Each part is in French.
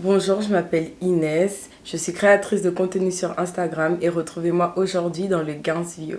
Bonjour, je m'appelle Inès, je suis créatrice de contenu sur Instagram et retrouvez-moi aujourd'hui dans le Gens View.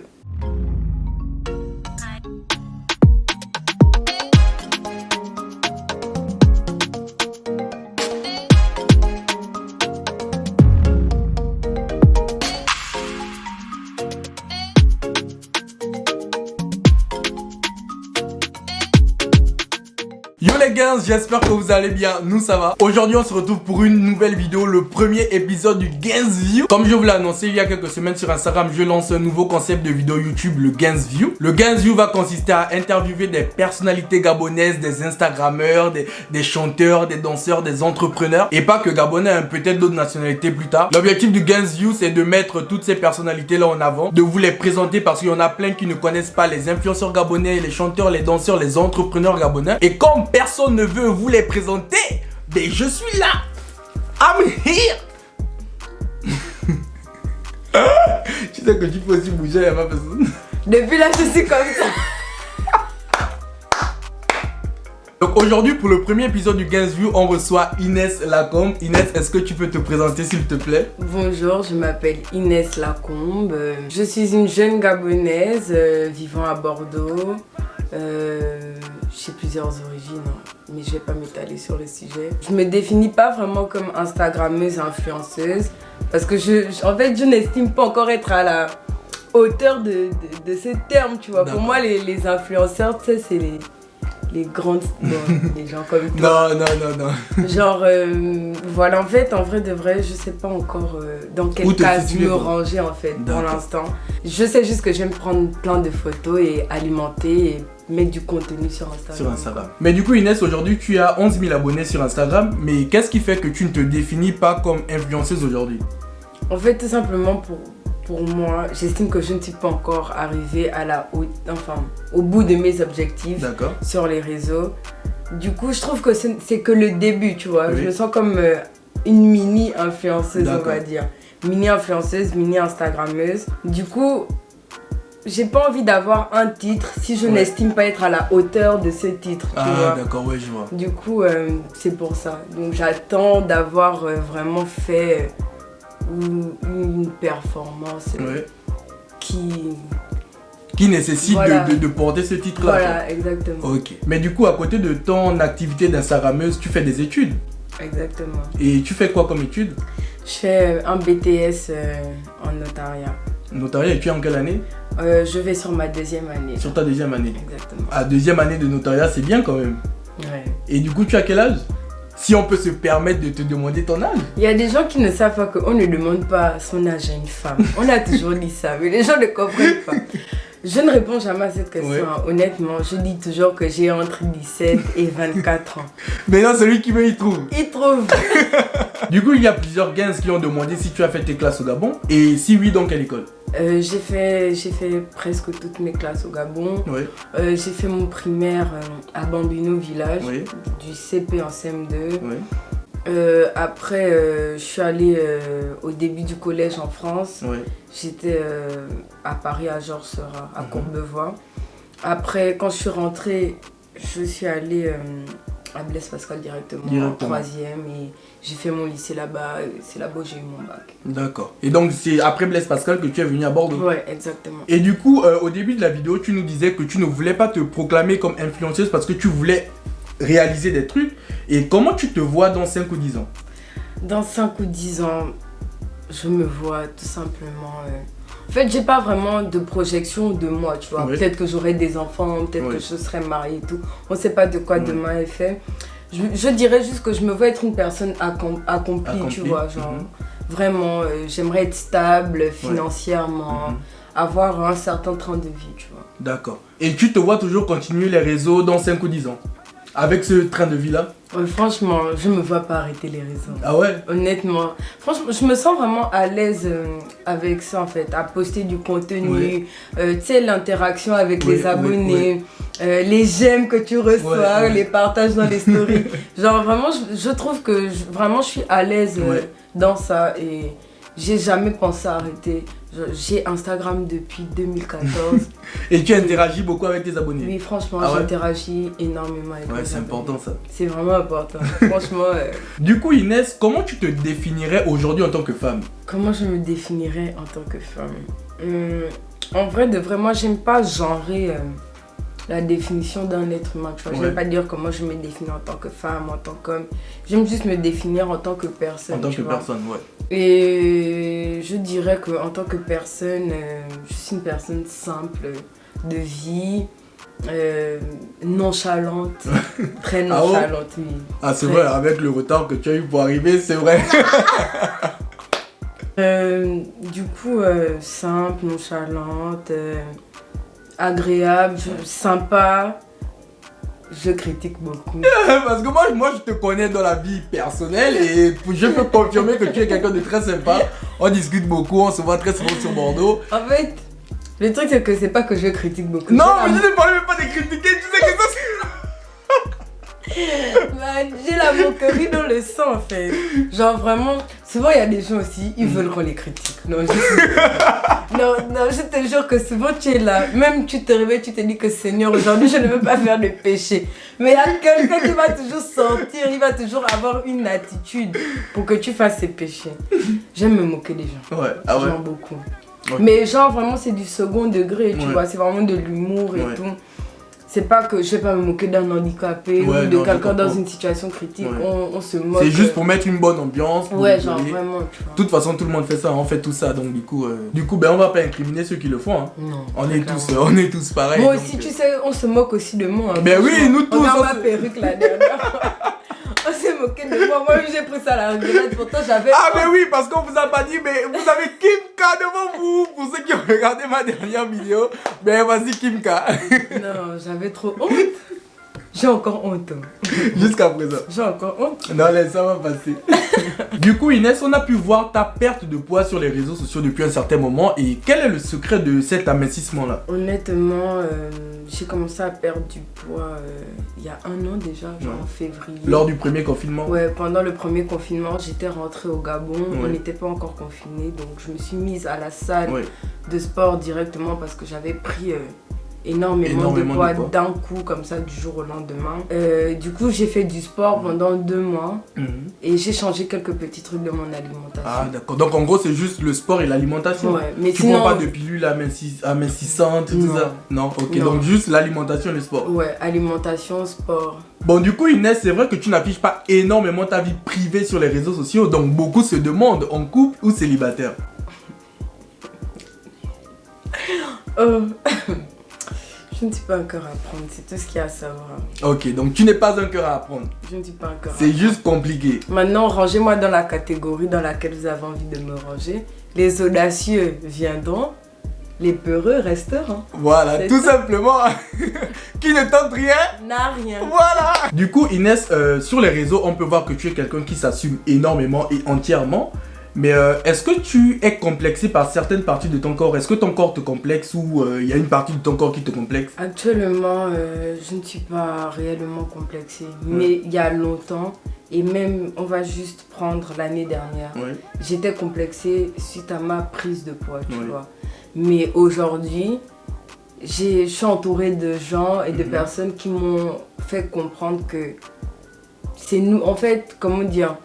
Yo les gars, j'espère que vous allez bien, nous ça va. Aujourd'hui on se retrouve pour une nouvelle vidéo, le premier épisode du Gens View. Comme je vous l'ai annoncé il y a quelques semaines sur Instagram, je lance un nouveau concept de vidéo YouTube, le Gens View. Le Gens View va consister à interviewer des personnalités gabonaises, des Instagrammeurs, des chanteurs, des danseurs, des entrepreneurs. Et pas que gabonais, hein, peut-être d'autres nationalités plus tard. L'objectif du Gens View c'est de mettre toutes ces personnalités là en avant, de vous les présenter parce qu'il y en a plein qui ne connaissent pas les influenceurs gabonais, les chanteurs, les danseurs, les entrepreneurs gabonais. Et comme personne ne veut vous les présenter, mais je suis là. I'm here. Tu sais que tu peux aussi bouger à ma personne. Depuis là, je suis comme ça. Donc aujourd'hui, pour le premier épisode du Gens View, on reçoit Inès Lacombe. Inès, est-ce que tu peux te présenter s'il te plaît? Bonjour, je m'appelle Inès Lacombe. Je suis une jeune gabonaise vivant à Bordeaux. J'ai plusieurs origines, mais je vais pas m'étaler sur le sujet. Je me définis pas vraiment comme instagrammeuse, influenceuse, parce que en fait, je n'estime pas encore être à la hauteur de ces termes, tu vois. Pour moi, les influenceurs, tu sais, c'est les grandes, bon, les gens comme toi. Non. Genre, voilà, en fait, en vrai de vrai, je sais pas encore dans quelle case me ranger, en fait, pour l'instant. Je sais juste que j'aime prendre plein de photos et alimenter et mettre du contenu sur Instagram. Mais du coup, Inès, aujourd'hui, tu as 11 000 abonnés sur Instagram. Mais qu'est-ce qui fait que tu ne te définis pas comme influenceuse aujourd'hui? En fait, tout simplement, pour moi, j'estime que je ne suis pas encore arrivée au bout de mes objectifs sur les réseaux. Du coup, je trouve que c'est que le début, tu vois. Oui. Je me sens comme une mini-influenceuse, on va dire. Mini-influenceuse, mini-instagrammeuse. Du coup, j'ai pas envie d'avoir un titre si je n'estime pas être à la hauteur de ce titre, tu vois. D'accord, ouais, je vois. Du coup, c'est pour ça. Donc, j'attends d'avoir vraiment fait une performance qui nécessite de porter ce titre-là. Voilà, exactement. Ok. Mais du coup, à côté de ton activité d'instagrammeuse, tu fais des études. Exactement. Et tu fais quoi comme études? Je fais un BTS en notariat. Notariat, et tu es en quelle année? Je vais sur ma deuxième année. Sur ta deuxième année? Exactement. À deuxième année de notariat, c'est bien quand même. Ouais. Et du coup, tu as quel âge? Si on peut se permettre de te demander ton âge. Il y a des gens qui ne savent pas qu'on ne demande pas son âge à une femme. On a toujours dit ça, mais les gens ne comprennent pas. Je ne réponds jamais à cette question. Ouais. Honnêtement, je dis toujours que j'ai entre 17 et 24 ans. Mais non, celui qui veut, il trouve. Il trouve. Du coup, il y a plusieurs gens qui ont demandé si tu as fait tes classes au Gabon. Et si oui, dans quelle école? J'ai fait presque toutes mes classes au Gabon. Oui. J'ai fait mon primaire à Bambino Village, du CP en CM2. Oui. Après, je suis allée au début du collège en France. Oui. J'étais à Paris, à Georges Seurat, à Courbevoie. Après, quand je suis rentrée, je suis allée à Blaise Pascal directement en troisième et j'ai fait mon lycée là-bas. C'est là-bas où j'ai eu mon bac. D'accord. Et donc, c'est après Blaise Pascal que tu es venue à Bordeaux? Ouais, exactement. Et du coup, au début de la vidéo, tu nous disais que tu ne voulais pas te proclamer comme influenceuse parce que tu voulais réaliser des trucs. Et comment tu te vois dans 5 ou 10 ans? Dans 5 ou 10 ans, je me vois tout simplement... En fait, j'ai pas vraiment de projection de moi, tu vois. Oui. Peut-être que j'aurai des enfants, peut-être que je serai mariée et tout. On sait pas de quoi demain est fait. Je dirais juste que je me vois être une personne accomplie, tu vois. Genre, vraiment, j'aimerais être stable financièrement, avoir un certain train de vie, tu vois. D'accord. Et tu te vois toujours continuer les réseaux dans 5 ou 10 ans? Avec ce train de vie-là? Franchement, je me vois pas arrêter les réseaux. Ah ouais? Honnêtement. Franchement, je me sens vraiment à l'aise avec ça en fait. À poster du contenu, tu sais, l'interaction avec les abonnés, les j'aime que tu reçois, les partages dans les stories. Genre vraiment, je trouve que vraiment je suis à l'aise dans ça et j'ai jamais pensé à arrêter. J'ai Instagram depuis 2014. Et tu interagis beaucoup avec tes abonnés? Oui, franchement, j'interagis énormément avec les abonnés. C'est important ça. C'est vraiment important. Franchement. Du coup, Inès, comment tu te définirais aujourd'hui en tant que femme? Comment je me définirais en tant que femme? En vrai, de vrai, moi, j'aime pas genrer la définition d'un être humain. Tu vois, j'aime pas dire comment je me définis en tant que femme, en tant qu'homme. J'aime juste me définir en tant que personne. En tant que personne, ouais. Et je dirais qu'en tant que personne, je suis une personne simple de vie, nonchalante, très nonchalante, oui. Ah, c'est vrai, avec le retard que tu as eu pour arriver, c'est vrai. Du coup, simple, nonchalante, agréable, sympa. Je critique beaucoup. Parce que moi je te connais dans la vie personnelle et je peux confirmer que tu es quelqu'un de très sympa. On discute beaucoup, on se voit très souvent sur Bordeaux. En fait, le truc c'est que c'est pas que je critique beaucoup. Non, mais je ne parlais même pas de critiquer, tu sais que ça j'ai la moquerie dans le sang en fait. Genre vraiment, souvent il y a des gens aussi, ils veulent qu'on les critique. Non, je te jure que souvent tu es là, même tu te réveilles, tu te dis que Seigneur, aujourd'hui je ne veux pas faire de péché. Mais il y a quelqu'un qui va toujours sortir, il va toujours avoir une attitude pour que tu fasses ces péchés. J'aime me moquer des gens. Ouais, genre beaucoup. Okay. Mais genre vraiment c'est du second degré, tu vois, c'est vraiment de l'humour et tout. C'est pas que je vais pas me moquer d'un handicapé ou de quelqu'un dans une situation critique, on se moque. C'est juste pour mettre une bonne ambiance. Ouais, genre vraiment, tu vois. De toute façon, tout le monde fait ça, on fait tout ça, donc du coup, ben on va pas incriminer ceux qui le font. Hein. Non. On est tous pareils. Moi aussi, tu sais, on se moque aussi de moi. Hein, ben oui, nous tous. Regarde ma perruque la dernière fois. On s'est moqué de moi. Moi, j'ai pris ça à la rigolade. Pourtant, j'avais. Ah, mais oui, parce qu'on vous a pas dit, mais vous avez Kimka devant vous. Pour ceux qui ont regardé ma dernière vidéo, ben vas-y, Kimka. Non, j'avais trop honte. J'ai encore honte. Jusqu'à présent. J'ai encore honte. Non, laisse, ça va passer. Du coup, Inès, on a pu voir ta perte de poids sur les réseaux sociaux depuis un certain moment. Et quel est le secret de cet amincissement-là? Honnêtement, j'ai commencé à perdre du poids il y a 1 an déjà, genre en février. Lors du premier confinement? Ouais, pendant le premier confinement, j'étais rentrée au Gabon. On n'était pas encore confinés. Donc, je me suis mise à la salle de sport directement parce que j'avais pris... énormément de poids d'un coup comme ça du jour au lendemain. Du coup j'ai fait du sport pendant 2 mois et j'ai changé quelques petits trucs de mon alimentation. Ah d'accord, donc en gros c'est juste le sport et l'alimentation. Ouais, mais tu prends pas de pilules amincissantes et tout ça? Non, ok, non. Donc juste l'alimentation et le sport. Ouais, alimentation, sport. Bon du coup Inès, c'est vrai que tu n'affiches pas énormément ta vie privée sur les réseaux sociaux, donc beaucoup se demandent en couple ou célibataire. Je ne suis pas un cœur à apprendre, c'est tout ce qu'il y a à savoir. Ok, donc tu n'es pas un cœur à apprendre. Je ne suis pas un cœur à apprendre. C'est juste compliqué. Maintenant, rangez-moi dans la catégorie dans laquelle vous avez envie de me ranger. Les audacieux viendront, les peureux resteront. Voilà, tout simplement. Qui ne tente rien n'a rien. Voilà. Du coup, Inès, sur les réseaux, on peut voir que tu es quelqu'un qui s'assume énormément et entièrement. Mais est-ce que tu es complexé par certaines parties de ton corps? Est-ce que ton corps te complexe ou il y a une partie de ton corps qui te complexe? Actuellement, je ne suis pas réellement complexée. Mais il y a longtemps, et même on va juste prendre l'année dernière, j'étais complexée suite à ma prise de poids, tu vois. Mais aujourd'hui, je suis entourée de gens et de personnes qui m'ont fait comprendre que c'est nous, en fait, comment dire,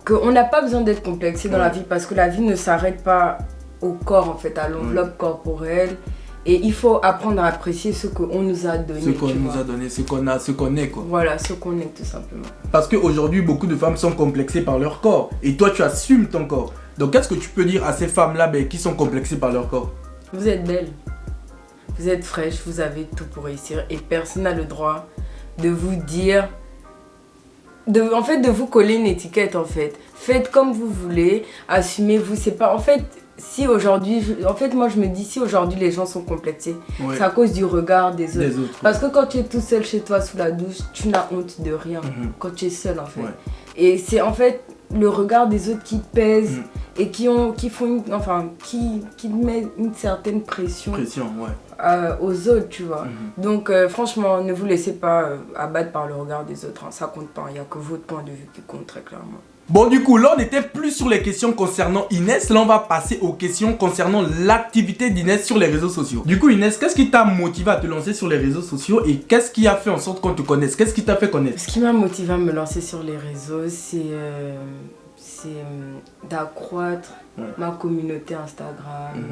qu'on n'a pas besoin d'être complexé dans la vie parce que la vie ne s'arrête pas au corps, en fait, à l'enveloppe corporelle. Et il faut apprendre à apprécier ce qu'on nous a donné. Ce qu'on nous a donné, ce qu'on est, quoi. Voilà, ce qu'on est, tout simplement. Parce qu'aujourd'hui, beaucoup de femmes sont complexées par leur corps. Et toi, tu assumes ton corps. Donc, qu'est-ce que tu peux dire à ces femmes-là qui sont complexées par leur corps? Vous êtes belles. Vous êtes fraîches, vous avez tout pour réussir. Et personne n'a le droit de vous dire... En fait, de vous coller une étiquette, en fait. Faites comme vous voulez, assumez-vous. C'est pas... En fait, si aujourd'hui... En fait, moi, je me dis, si aujourd'hui, les gens sont complexés, c'est à cause du regard des autres. Parce que quand tu es tout seul chez toi, sous la douche, tu n'as honte de rien. Quand tu es seul, en fait. Et c'est, en fait, le regard des autres qui pèse et qui met une certaine pression. aux autres, tu vois. Donc franchement, ne vous laissez pas abattre par le regard des autres, hein. Ça compte pas, il n'y a que votre point de vue qui compte très clairement. Bon, du coup, là, on était plus sur les questions concernant Inès. Là, on va passer aux questions concernant l'activité d'Inès sur les réseaux sociaux. Du coup, Inès, qu'est-ce qui t'a motivé à te lancer sur les réseaux sociaux et qu'est-ce qui a fait en sorte qu'on te connaisse? Qu'est-ce qui t'a fait connaître? Ce qui m'a motivé à me lancer sur les réseaux, c'est d'accroître ma communauté Instagram,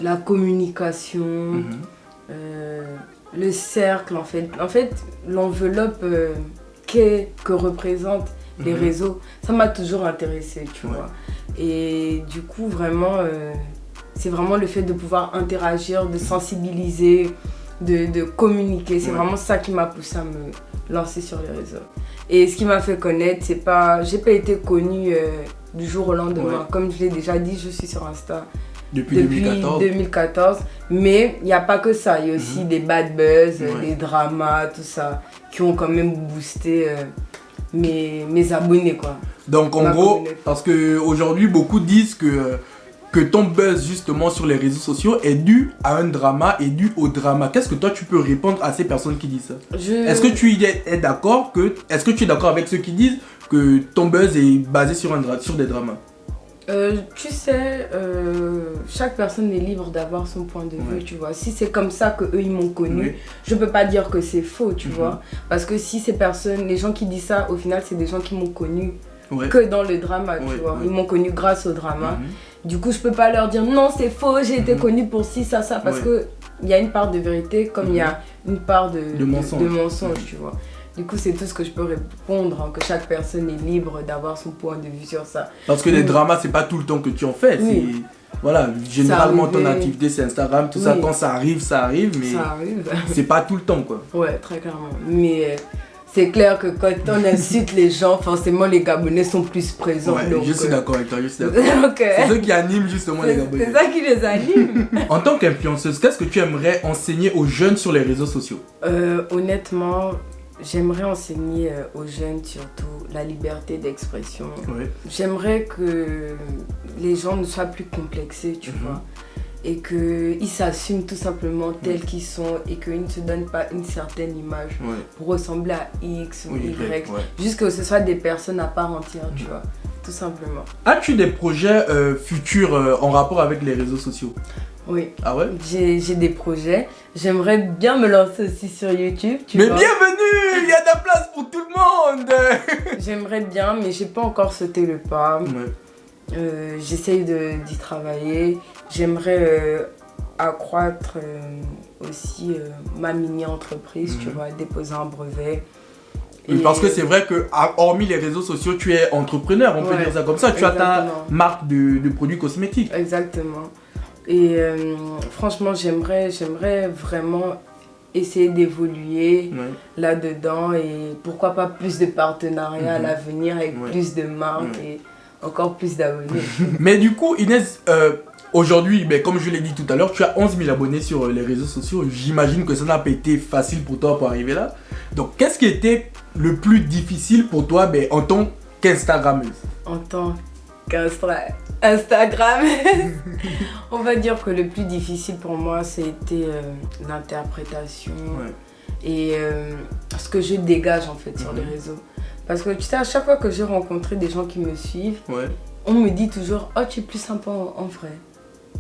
la communication, le cercle, en fait. En fait, l'enveloppe que représentent les réseaux, ça m'a toujours intéressée, tu vois. Et du coup, vraiment, c'est vraiment le fait de pouvoir interagir, de sensibiliser, de communiquer. C'est vraiment ça qui m'a poussé à me lancer sur les réseaux. Et ce qui m'a fait connaître, c'est pas... J'ai pas été connue du jour au lendemain. Comme je l'ai déjà dit, je suis sur Insta depuis 2014. Mais il n'y a pas que ça. Il y a aussi des bad buzz, des dramas, tout ça, qui ont quand même boosté mes abonnés, quoi. Donc en gros, parce qu'aujourd'hui, beaucoup disent que ton buzz justement sur les réseaux sociaux est dû à un drama, est dû au drama. Qu'est-ce que toi tu peux répondre à ces personnes qui disent ça? Est-ce que tu es d'accord avec ceux qui disent que ton buzz est basé sur des dramas? Tu sais, chaque personne est libre d'avoir son point de vue, tu vois. Si c'est comme ça qu'eux ils m'ont connu, je peux pas dire que c'est faux, tu vois. Parce que si ces personnes, les gens qui disent ça, au final, c'est des gens qui m'ont connu que dans le drama, tu vois. Ils m'ont connu grâce au drama. Du coup, je peux pas leur dire non, c'est faux, j'ai été connue pour ci, ça, parce que il y a une part de vérité comme il y a une part de mensonge, tu vois. Du coup, c'est tout ce que je peux répondre, hein, que chaque personne est libre d'avoir son point de vue sur ça. Parce que les dramas, c'est pas tout le temps que tu en fais. Voilà, généralement ton activité c'est Instagram, tout ça, quand ça arrive, mais c'est pas tout le temps, quoi. Ouais, très clairement. Mais c'est clair que quand on insulte les gens, forcément les Gabonais sont plus présents. Ouais, donc, je suis d'accord avec toi, c'est eux qui animent justement les Gabonais. C'est ça qui les anime. En tant qu'influenceuse, qu'est-ce que tu aimerais enseigner aux jeunes sur les réseaux sociaux? Honnêtement, j'aimerais enseigner aux jeunes surtout la liberté d'expression. J'aimerais que les gens ne soient plus complexés, tu vois. Et qu'ils s'assument tout simplement tels qu'ils sont et qu'ils ne se donnent pas une certaine image pour ressembler à X ou Y. Juste que ce soit des personnes à part entière, tu vois, tout simplement. As-tu des projets futurs en rapport avec les réseaux sociaux? Oui. Ah ouais? J'ai des projets. J'aimerais bien me lancer aussi sur YouTube, tu vois. Mais bienvenue! Il y a de la place pour tout le monde! J'aimerais bien, mais j'ai pas encore sauté le pas. J'essaye d'y travailler. J'aimerais accroître aussi ma mini-entreprise, tu vois, déposer un brevet. Oui, parce que c'est vrai que, hormis les réseaux sociaux, tu es entrepreneur, on peut dire ça comme ça. Tu as ta marque de produits cosmétiques. Exactement. Et franchement, j'aimerais vraiment essayer d'évoluer là-dedans et pourquoi pas plus de partenariats à l'avenir avec plus de marques et encore plus d'abonnés. Mais du coup, Inès, aujourd'hui, comme je l'ai dit tout à l'heure, tu as 11 000 abonnés sur les réseaux sociaux. J'imagine que ça n'a pas été facile pour toi pour arriver là. Donc, qu'est-ce qui était le plus difficile pour toi en tant qu'Instagrammeuse? En tant qu'Instagram, on va dire que le plus difficile pour moi, c'était l'interprétation et ce que je dégage en fait sur les réseaux. Parce que tu sais, à chaque fois que j'ai rencontré des gens qui me suivent, on me dit toujours « Oh, tu es plus sympa en vrai ».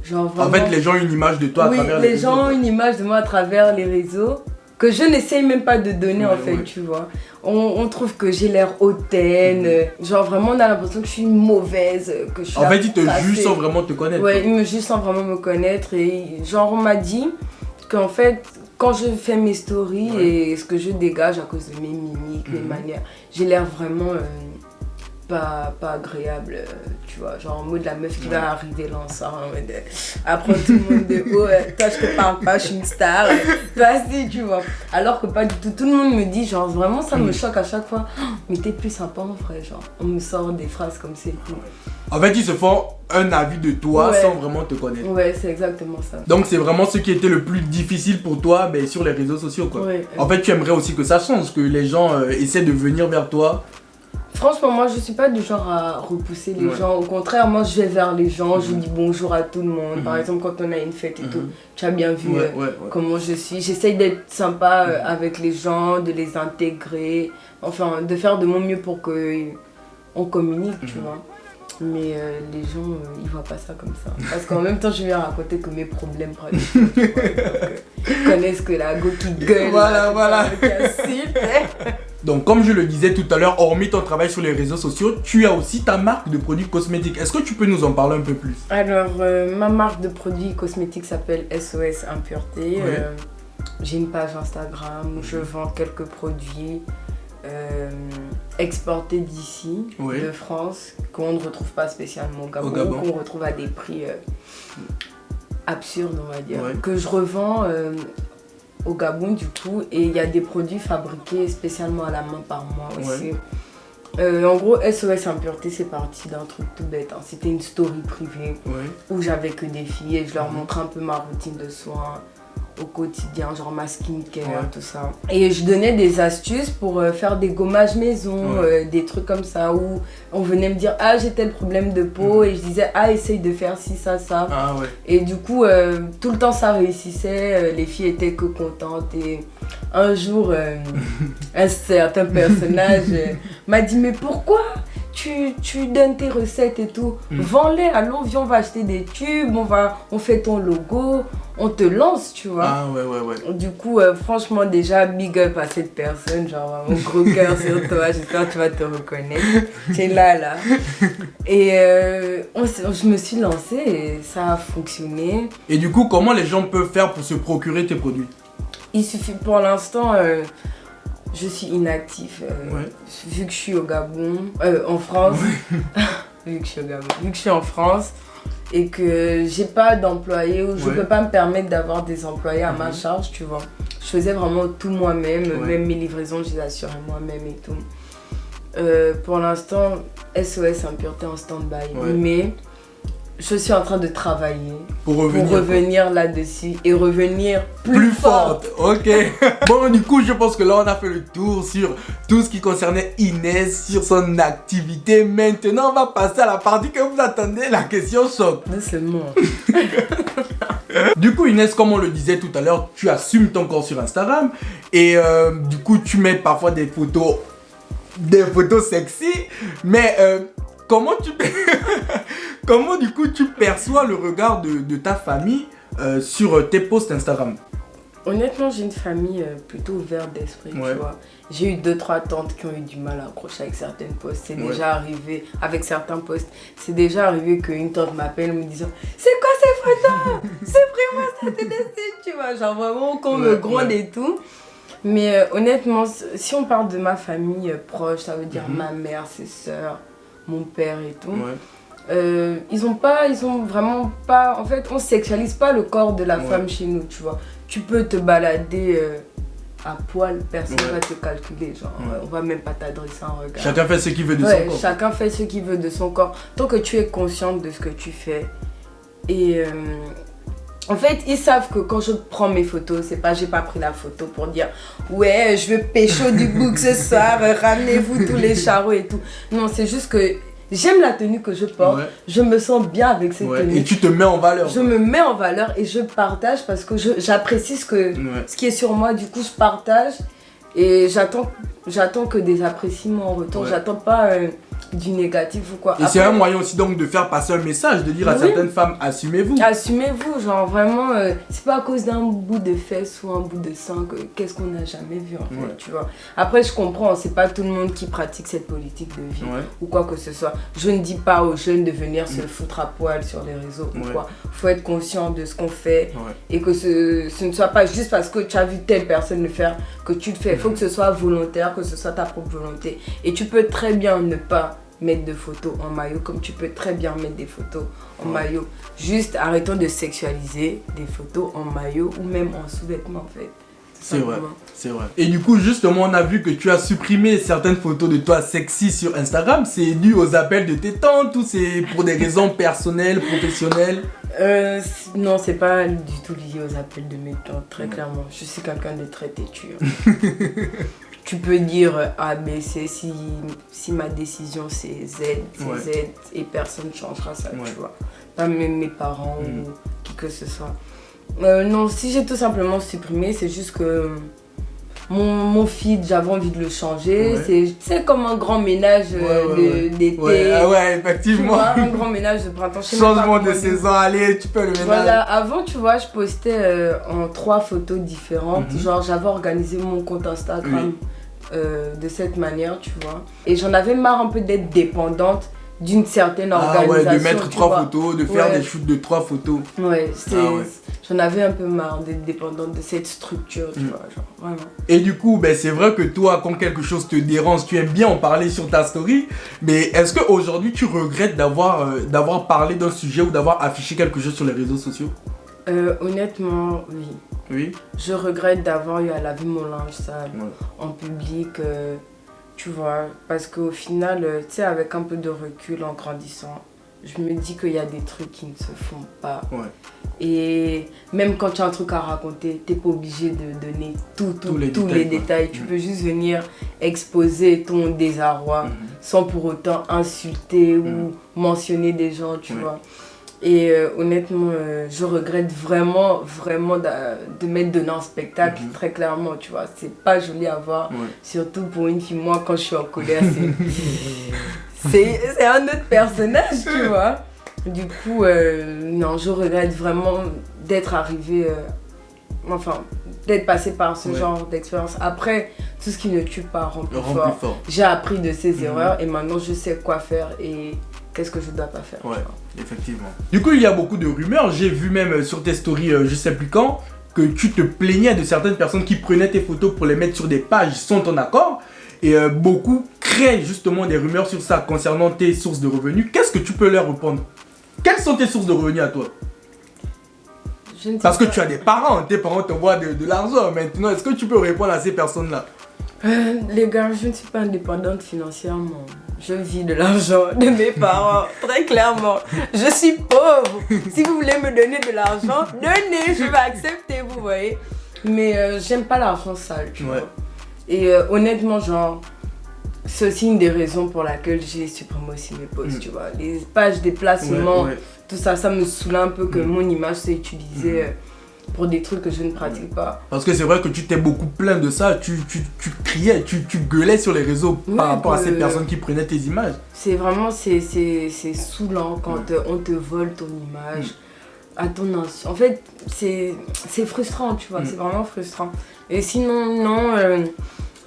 Genre, vraiment, en fait, les gens ont une image de toi à travers les réseaux. Les gens ont une image de moi à travers les réseaux que je n'essaye même pas de donner en fait, tu vois. On trouve que j'ai l'air hautaine, genre vraiment on a l'impression que je suis mauvaise, que je suis en fait, ils te jugent sans vraiment te connaître. Ouais, ils me jugent sans vraiment me connaître et genre on m'a dit qu'en fait, quand je fais mes stories et ce que je dégage à cause de mes mimiques, mes manières, j'ai l'air vraiment pas agréable, tu vois, genre en mode la meuf qui va arriver là en sort en mode après tout le monde de haut, toi je te parle pas, je suis une star, vas-y, tu vois. Alors que pas du tout, tout le monde me dit, genre vraiment ça me choque à chaque fois, oh, mais t'es plus sympa en vrai, genre on me sort des phrases comme ça et tout. En fait, ils se font un avis de toi sans vraiment te connaître. Ouais, c'est exactement ça. Donc c'est vraiment ce qui était le plus difficile pour toi sur les réseaux sociaux, quoi. En fait, tu aimerais aussi que ça change, que les gens essaient de venir vers toi. Franchement, moi, je suis pas du genre à repousser les gens. Au contraire, moi, je vais vers les gens, je dis bonjour à tout le monde. Par exemple, quand on a une fête et tout, tu as bien vu comment je suis. J'essaye d'être sympa avec les gens, de les intégrer, enfin, de faire de mon mieux pour qu'on communique, tu vois. Mais les gens, ils voient pas ça comme ça. Parce qu'en même temps, je viens raconter que mes problèmes pratiquement, tu vois. Ils connaissent que la go qui gueule. Voilà. Donc, comme je le disais tout à l'heure, hormis ton travail sur les réseaux sociaux, tu as aussi ta marque de produits cosmétiques. Est-ce que tu peux nous en parler un peu plus? Alors, ma marque de produits cosmétiques s'appelle SOS Impureté. J'ai une page Instagram où je vends quelques produits exportés d'ici, de France, qu'on ne retrouve pas spécialement au Gabon. Qu'on retrouve à des prix absurdes, on va dire, que je revends au Gabon du coup, et il y a des produits fabriqués spécialement à la main par moi aussi. En gros, SOS Impureté, c'est parti d'un truc tout bête. Hein. C'était une story privée où j'avais que des filles et je leur montrais un peu ma routine de soins au quotidien, genre ma skincare, tout ça. Et je donnais des astuces pour faire des gommages maison, des trucs comme ça, où on venait me dire « Ah, j'ai tel problème de peau » et je disais « Ah, essaye de faire ci, ça, ça. » Et du coup, tout le temps, ça réussissait, les filles étaient que contentes. Et un jour, un certain personnage m'a dit « Mais pourquoi tu donnes tes recettes et tout, vends-les, allons, viens, on va acheter des tubes, on fait ton logo, on te lance, tu vois. » Du coup, franchement, déjà, big up à cette personne, genre, mon gros cœur sur toi, j'espère que tu vas te reconnaître. Tu es là. Et je me suis lancée et ça a fonctionné. Et du coup, comment les gens peuvent faire pour se procurer tes produits? Il suffit, pour l'instant, je suis inactif, vu que je suis au Gabon, en France, vu que je suis en France et que j'ai pas d'employés ou je peux pas me permettre d'avoir des employés à ma charge, tu vois. Je faisais vraiment tout moi-même, même mes livraisons, je les assurais moi-même et tout. Pour l'instant, SOS Impureté en stand-by, mais je suis en train de travailler pour revenir là-dessus et revenir plus forte. Ok. Bon, du coup, je pense que là, on a fait le tour sur tout ce qui concernait Inès, sur son activité. Maintenant, on va passer à la partie que vous attendez, la question choc. Doucement. Du coup, Inès, comme on le disait tout à l'heure, tu assumes ton corps sur Instagram et du coup, tu mets parfois des photos sexy, mais comment du coup tu perçois le regard de ta famille sur tes posts Instagram? Honnêtement, j'ai une famille plutôt ouverte d'esprit, tu vois. J'ai eu 2-3 tantes qui ont eu du mal à accrocher avec certaines posts. C'est déjà arrivé, avec certains posts, c'est déjà arrivé qu'une tante m'appelle me disant « C'est quoi ces photos? C'est vraiment ça tes dessins ?» Tu vois, genre vraiment qu'on me gronde et tout. Mais honnêtement, si on parle de ma famille proche, ça veut dire ma mère, ses sœurs, mon père et tout. Ils ont vraiment pas... En fait, on sexualise pas le corps de la femme chez nous, tu vois. Tu peux te balader à poil, personne va te calculer, genre on va même pas t'adresser un regard. Chacun fait ce qu'il veut de son corps. Chacun fait ce qu'il veut de son corps, tant que tu es consciente de ce que tu fais. Et en fait, ils savent que quand je prends mes photos, c'est pas j'ai pas pris la photo pour dire ouais, je veux pécho du book ce soir, ramenez-vous tous les charros et tout. Non, c'est juste que j'aime la tenue que je porte, je me sens bien avec cette tenue. Et tu te mets en valeur. Je me mets en valeur et je partage parce que j'apprécie ce qui est sur moi. Du coup, je partage et j'attends que des appréciements en retour. J'attends pas du négatif ou quoi. Et c'est un moyen aussi donc de faire passer un message, de dire à certaines femmes, assumez-vous. Assumez-vous, genre vraiment, c'est pas à cause d'un bout de fesse ou un bout de sein que qu'est-ce qu'on n'a jamais vu en fait, tu vois. Après, je comprends, c'est pas tout le monde qui pratique cette politique de vie ou quoi que ce soit. Je ne dis pas aux jeunes de venir se foutre à poil sur les réseaux ou quoi. Faut être conscient de ce qu'on fait et que ce ne soit pas juste parce que tu as vu telle personne le faire que tu le fais. Il faut que ce soit volontaire, que ce soit ta propre volonté. Et tu peux très bien ne pas mettre de photos en maillot comme tu peux très bien mettre des photos en maillot. Juste arrêtons de sexualiser des photos en maillot ou même en sous-vêtements en fait. C'est vrai, c'est vrai. Et du coup, justement, on a vu que tu as supprimé certaines photos de toi sexy sur Instagram. C'est dû aux appels de tes tantes ou c'est pour des raisons personnelles, professionnelles? Non, c'est pas du tout lié aux appels de mes tantes, très clairement. Je suis quelqu'un de très têtu. tu peux dire A, B, C, si ma décision c'est Z, c'est Z, et personne ne changera ça, tu vois. Pas même mes parents ou qui que ce soit. Non, si j'ai tout simplement supprimé, c'est juste que mon feed, j'avais envie de le changer. C'est comme un grand ménage d'été. Ouais, effectivement. Tu vois, un grand ménage de printemps. Changement de saison, allez, tu peux le ménage. Voilà, avant, tu vois, je postais en 3 photos différentes. Genre, j'avais organisé mon compte Instagram de cette manière, tu vois. Et j'en avais marre un peu d'être dépendante d'une certaine organisation. De mettre 3 photos, de faire des shoots de 3 photos. J'en avais un peu marre d'être dépendante de cette structure, tu vois, genre, vraiment. Et du coup, c'est vrai que toi, quand quelque chose te dérange, tu aimes bien en parler sur ta story, mais est-ce qu'aujourd'hui, tu regrettes d'avoir parlé d'un sujet ou d'avoir affiché quelque chose sur les réseaux sociaux? Honnêtement, oui. Oui. Je regrette d'avoir eu à laver mon linge sale en public, tu vois, parce qu'au final, tu sais, avec un peu de recul en grandissant, je me dis qu'il y a des trucs qui ne se font pas. Et même quand tu as un truc à raconter, tu n'es pas obligé de donner tous les détails. Tu peux juste venir exposer ton désarroi sans pour autant insulter ou mentionner des gens, tu vois. Et honnêtement, je regrette vraiment de m'être donné un spectacle, très clairement, tu vois. C'est pas joli à voir, surtout pour une fille. Moi, quand je suis en colère, c'est un autre personnage, tu vois. Du coup, non, je regrette vraiment d'être arrivée, d'être passée par ce genre d'expérience. Après, tout ce qui ne tue pas rend plus fort. J'ai appris de ces erreurs et maintenant je sais quoi faire et qu'est-ce que je dois pas faire. Effectivement. Du coup, il y a beaucoup de rumeurs. J'ai vu même sur tes stories, je sais plus quand, que tu te plaignais de certaines personnes qui prenaient tes photos pour les mettre sur des pages sans ton accord. Et beaucoup créent justement des rumeurs sur ça concernant tes sources de revenus. Qu'est-ce que tu peux leur répondre? Quelles sont tes sources de revenus à toi? Parce que tu as des parents, tes parents t'envoient de l'argent. Maintenant, est-ce que tu peux répondre à ces personnes-là? Les gars, je ne suis pas indépendante financièrement. Je vis de l'argent de mes parents, très clairement. Je suis pauvre. Si vous voulez me donner de l'argent, donnez, je vais accepter, vous voyez. Mais j'aime pas l'argent sale, tu vois. Et honnêtement, genre, c'est aussi une des raisons pour laquelle j'ai supprimé aussi mes posts, tu vois. Les pages déplacement, tout ça, ça me saoule un peu que mon image soit utilisée pour des trucs que je ne pratique pas. Parce que c'est vrai que tu t'es beaucoup plaint de ça, tu criais, tu gueulais sur les réseaux par rapport à ces personnes qui prenaient tes images. C'est vraiment, c'est saoulant quand on te vole ton image. À ton insu. En fait, c'est frustrant, tu vois, c'est vraiment frustrant. Et sinon, non,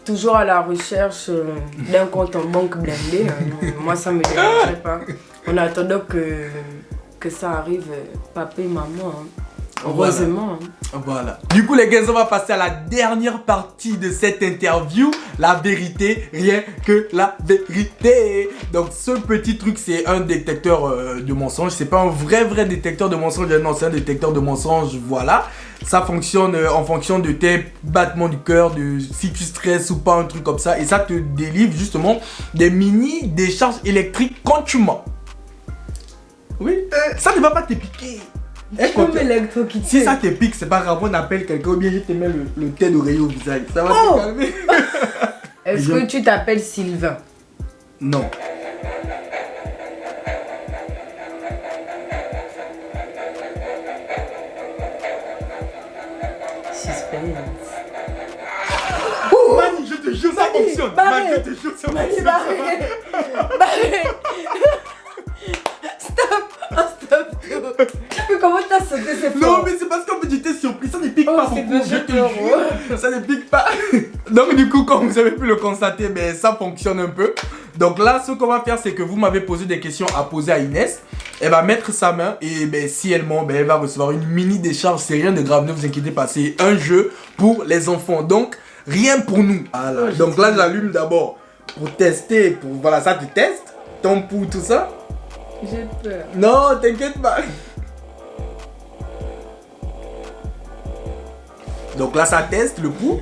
toujours à la recherche d'un compte en banque blindé, moi ça me dérangerait pas. En attendant que ça arrive, papa et maman, heureusement. Voilà. Du coup les gars, on va passer à la dernière partie de cette interview. La vérité, rien que la vérité. Donc ce petit truc, c'est un détecteur de mensonges. C'est pas un vrai détecteur de mensonges. Non, c'est un détecteur de mensonges, voilà. Ça fonctionne en fonction de tes battements du cœur, de si tu stresses ou pas, un truc comme ça. Et ça te délivre justement des mini décharges électriques quand tu mens. Oui, ça ne va pas te piquer. Si ça te pique, c'est pas grave, on appelle quelqu'un ou bien je te mets le thé d'oreiller au visage. Ça va te calmer. Est-ce que tu t'appelles Sylvain? Non. Suspense. Oh, Mani, je te jure, ça fonctionne. Mani, je te jure, ça fonctionne. Barré. Stop. Mais comment t'as sauté ces fois? Non, mais c'est parce qu'en fait j'étais surpris, ça ne pique pas beaucoup, je te jure, ça ne pique pas. Donc du coup, comme vous avez pu le constater, ça fonctionne un peu. Donc là, ce qu'on va faire, c'est que vous m'avez posé des questions à poser à Inès. Elle va mettre sa main et si elle ment, elle va recevoir une mini décharge. C'est rien de grave, ne vous inquiétez pas, c'est un jeu pour les enfants. Donc rien pour nous. Voilà. Donc là, j'allume d'abord pour tester, voilà, ça te teste, ton pouls, tout ça. J'ai peur. Non, t'inquiète pas. Donc là, ça teste le pouls.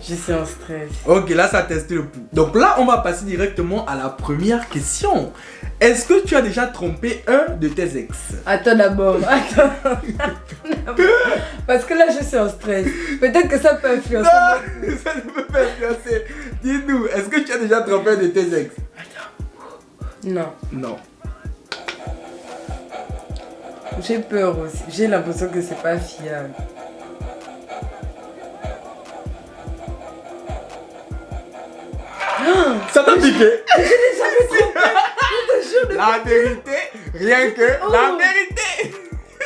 Je suis en stress. Ok, là, ça teste le pouls. Donc là, on va passer directement à la première question. Est-ce que tu as déjà trompé un de tes ex? Attends d'abord. Parce que là, je suis en stress. Peut-être que ça peut influencer. Non, ça ne peut pas influencer. Dis-nous, est-ce que tu as déjà trompé un de tes ex? Non. Non. J'ai peur aussi. J'ai l'impression que c'est pas fiable. Ça t'a piqué? Je n'ai jamais trompé. Je te jure. La vérité, rien que la vérité.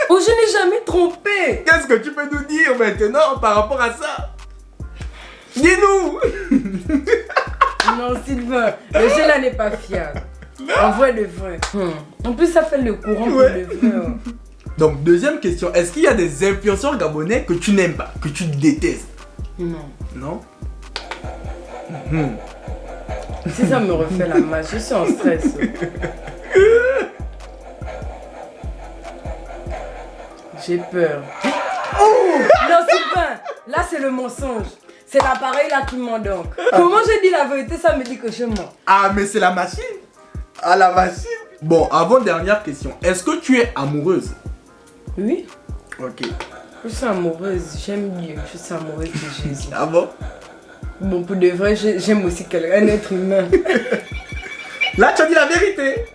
Oh, je n'ai jamais trompé. Qu'est-ce que tu peux nous dire maintenant par rapport à ça? Dis-nous. Non, Sylvain, le jeu là n'est pas fiable. En vrai de vrai. En plus, ça fait le courant pour le vrai. Donc, deuxième question. Est-ce qu'il y a des influenceurs gabonais que tu n'aimes pas, que tu détestes? Non. Non? Si ça me refait la masse, je suis en stress. J'ai peur. Oh non, Sylvain, là c'est le mensonge. C'est l'appareil là qui m'en donc. Comment j'ai dit la vérité, ça me dit que je mens. Ah, mais c'est la machine. Ah, la machine. Bon, avant-dernière question. Est-ce que tu es amoureuse? Oui. Ok. Je suis amoureuse, j'aime Dieu. Je suis amoureuse de Jésus. Ah bon? Bon, pour de vrai, j'aime aussi un être humain. Là, tu as dit la vérité.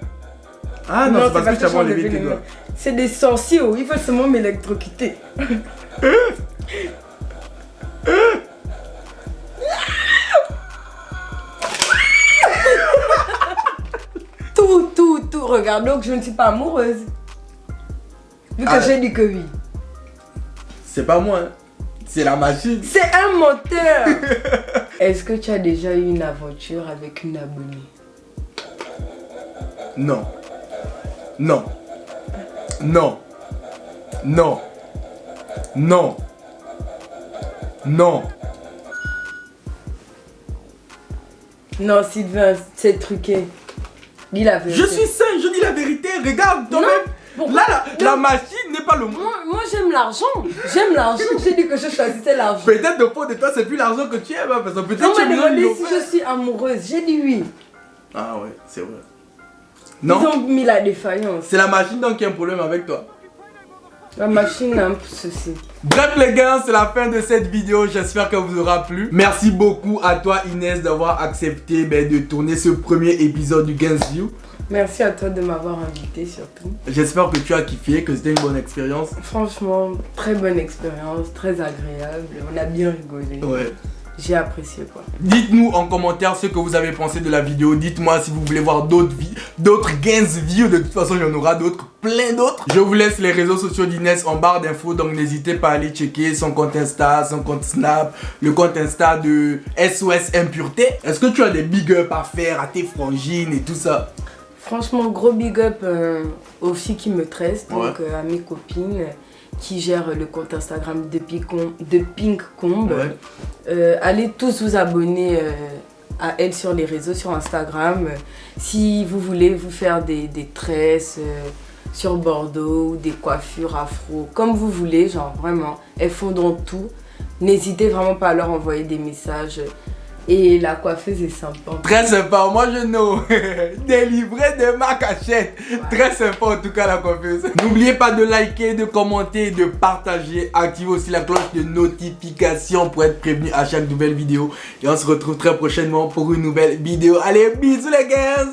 Ah non, c'est parce que tu as pas enlevé tes doigts. C'est des sorciers, ils veulent seulement m'électrocuter. Tout, regarde, donc je ne suis pas amoureuse. Vu que j'ai dit que oui. C'est pas moi, hein. C'est la machine. C'est un moteur. Est-ce que tu as déjà eu une aventure avec une abonnée? Non. Non. Non. Non. Non. Non. Non, Sylvain, c'est truqué. Dis la vérité. Je suis sain, je dis la vérité. Regarde toi-même. Là, la machine n'est pas le mot. Moi j'aime l'argent. J'aime l'argent. J'ai dit que je choisissais l'argent. Peut-être au fond de toi, c'est plus l'argent que tu aimes. Hein, parce que peut-être non, tu mais demandé si je suis amoureuse. J'ai dit oui. Ah ouais, c'est vrai. Non. Ils ont mis la défaillance. C'est la machine donc qui a un problème avec toi. La machine a un souci. Bref les gars, c'est la fin de cette vidéo, j'espère qu'elle vous aura plu. Merci beaucoup à toi Inès d'avoir accepté de tourner ce premier épisode du Gens View. Merci à toi de m'avoir invité surtout. J'espère que tu as kiffé, que c'était une bonne expérience. Franchement, très bonne expérience, très agréable, on a bien rigolé. Ouais. J'ai apprécié quoi. Dites-nous en commentaire ce que vous avez pensé de la vidéo. Dites-moi si vous voulez voir d'autres Gens View. De toute façon, il y en aura d'autres, plein d'autres. Je vous laisse les réseaux sociaux d'Inès en barre d'infos. Donc n'hésitez pas à aller checker son compte Insta, son compte Snap, le compte Insta de SOS Impureté. Est-ce que tu as des big up à faire à tes frangines et tout ça? Franchement, gros big up aux filles qui me tressent, donc à mes copines qui gèrent le compte Instagram de Pink Combe. Ouais. Allez tous vous abonner à elle sur les réseaux, sur Instagram. Si vous voulez vous faire des tresses sur Bordeaux, des coiffures afro, comme vous voulez, genre vraiment, elles font dans tout. N'hésitez vraiment pas à leur envoyer des messages. Et la coiffeuse est sympa. Très sympa, moi je know. Délivré de ma cachette. Ouais. Très sympa en tout cas la coiffeuse. N'oubliez pas de liker, de commenter, de partager. Activez aussi la cloche de notification pour être prévenu à chaque nouvelle vidéo. Et on se retrouve très prochainement pour une nouvelle vidéo. Allez, bisous les gars.